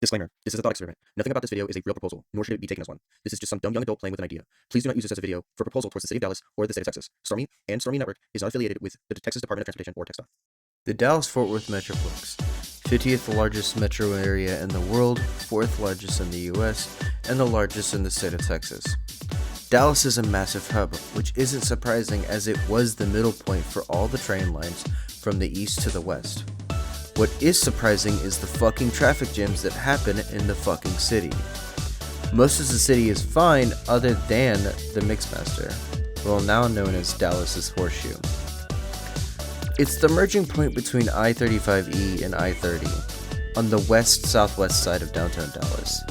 Disclaimer, this is a thought experiment. Nothing about this video is a real proposal, nor should it be taken as one. This is just some dumb young adult playing with an idea. Please do not use this as a video for proposal towards the city of Dallas or the state of Texas. Stormy and Stormy Network is not affiliated with the Texas Department of Transportation or TxDOT. The Dallas-Fort Worth Metroplex, 50th largest metro area in the world, 4th largest in the US, and the largest in the state of Texas. Dallas is a massive hub, which isn't surprising as it was the middle point for all the train lines from the east to the west. What is surprising is the fucking traffic jams that happen in the fucking city. Most of the city is fine other than the Mixmaster, well now known as Dallas's Horseshoe. It's the merging point between I-35E and I-30 on the west-southwest side of downtown Dallas.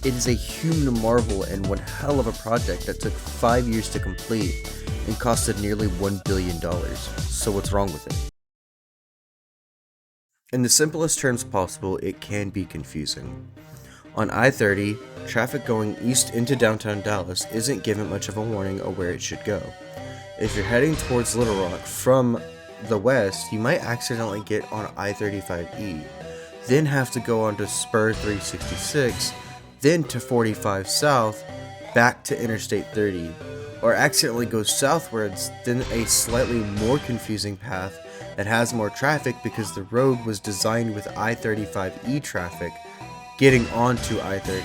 It is a human marvel and one hell of a project that took 5 years to complete and costed nearly $1 billion, so what's wrong with it? In the simplest terms possible, it can be confusing. On I-30, traffic going east into downtown Dallas isn't given much of a warning of where it should go. If you're heading towards Little Rock from the west, you might accidentally get on I-35E, then have to go onto Spur 366, then to 45 South, back to Interstate 30, or accidentally go southwards, then a slightly more confusing path that has more traffic because the road was designed with I-35E traffic getting onto I-30.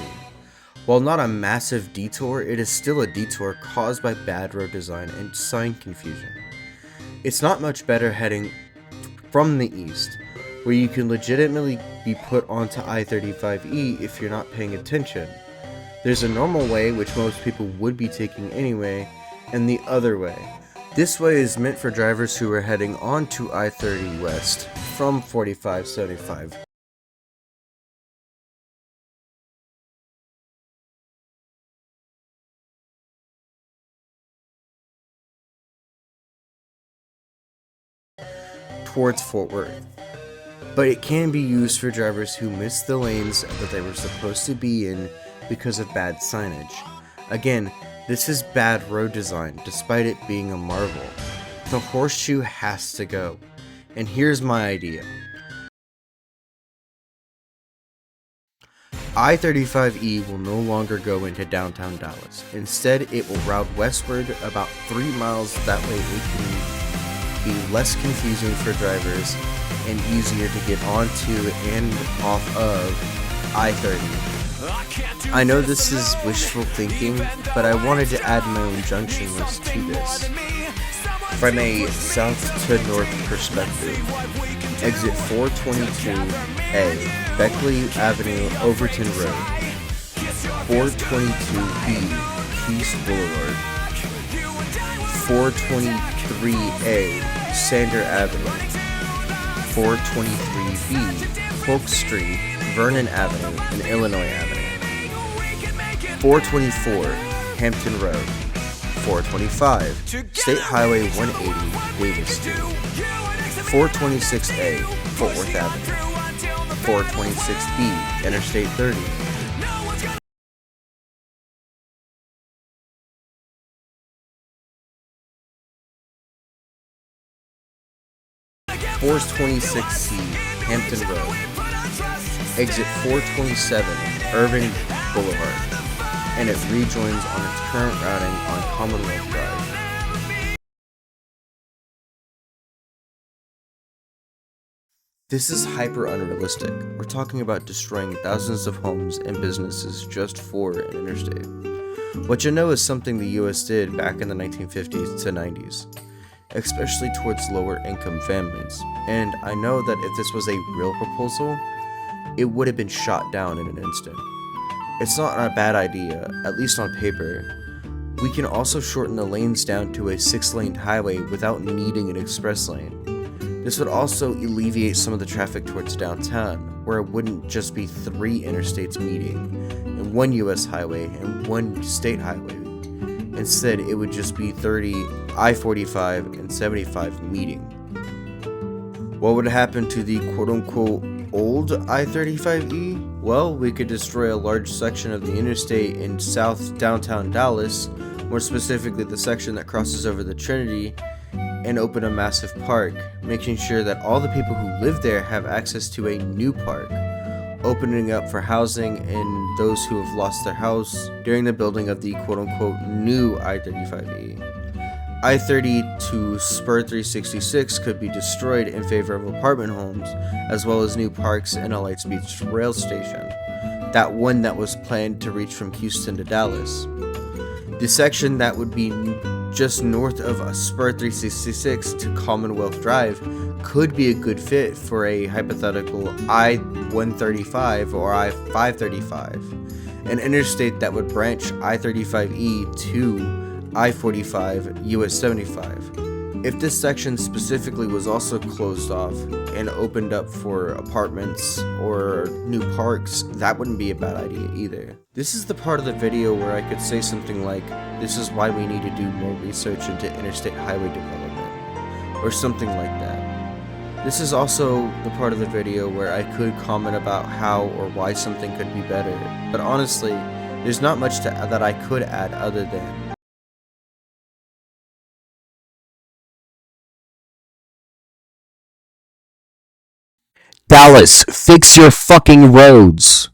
While not a massive detour, it is still a detour caused by bad road design and sign confusion. It's not much better heading from the east, where you can legitimately be put onto I-35E if you're not paying attention. There's a normal way, which most people would be taking anyway, and the other way. This way is meant for drivers who are heading onto I-30 west from 4575. Towards Fort Worth. But it can be used for drivers who miss the lanes that they were supposed to be in because of bad signage. Again, this is bad road design, despite it being a marvel. The Horseshoe has to go. And here's my idea. I-35E will no longer go into downtown Dallas. Instead, it will route westward about 3 miles, that way it can be less confusing for drivers and easier to get onto and off of I-30. I know this is wishful thinking, but I wanted to add my own junction list to this. From a south to north perspective, exit 422A, Beckley Avenue, Overton Road, 422B, Peace Boulevard, 423A, Sander Avenue, 423B, Polk Street, Vernon Avenue, and Illinois Avenue. 424, Hampton Road. 425, State Highway 180, Davis Street. 426A, Fort Worth Avenue. 426B, Interstate 30. 426C, Hampton Road. Exit 427, Irving Boulevard, and it rejoins on its current routing on Commonwealth Drive. This is hyper unrealistic. We're talking about destroying thousands of homes and businesses just for an interstate. What you know is something the US did back in the 1950s to 90s, especially towards lower income families, and I know that if this was a real proposal, it would have been shot down in an instant. It's not a bad idea, at least on paper. We can also shorten the lanes down to a 6-lane highway without needing an express lane. This would also alleviate some of the traffic towards downtown, where it wouldn't just be 3 interstates meeting, and 1 US highway and 1 state highway. Instead, it would just be 30, I-45, and 75 meeting. What would happen to the quote-unquote old I-35E? Well, we could destroy a large section of the interstate in south downtown Dallas, more specifically the section that crosses over the Trinity, and open a massive park, making sure that all the people who live there have access to a new park. opening up for housing and those who have lost their house during the building of the quote-unquote new I-35E. I-30 to Spur 366 could be destroyed in favor of apartment homes, as well as new parks and a Lightspeed rail station, that one that was planned to reach from Houston to Dallas. The section that would be just north of Spur 366 to Commonwealth Drive could be a good fit for a hypothetical I-135 or I-535, an interstate that would branch I-35E to I-45 US 75. If this section specifically was also closed off and opened up for apartments or new parks, that wouldn't be a bad idea either. This is the part of the video where I could say something like, this is why we need to do more research into interstate highway development, or something like that. This is also the part of the video where I could comment about how or why something could be better, but honestly, there's not much that I could add other than Dallas, fix your fucking roads.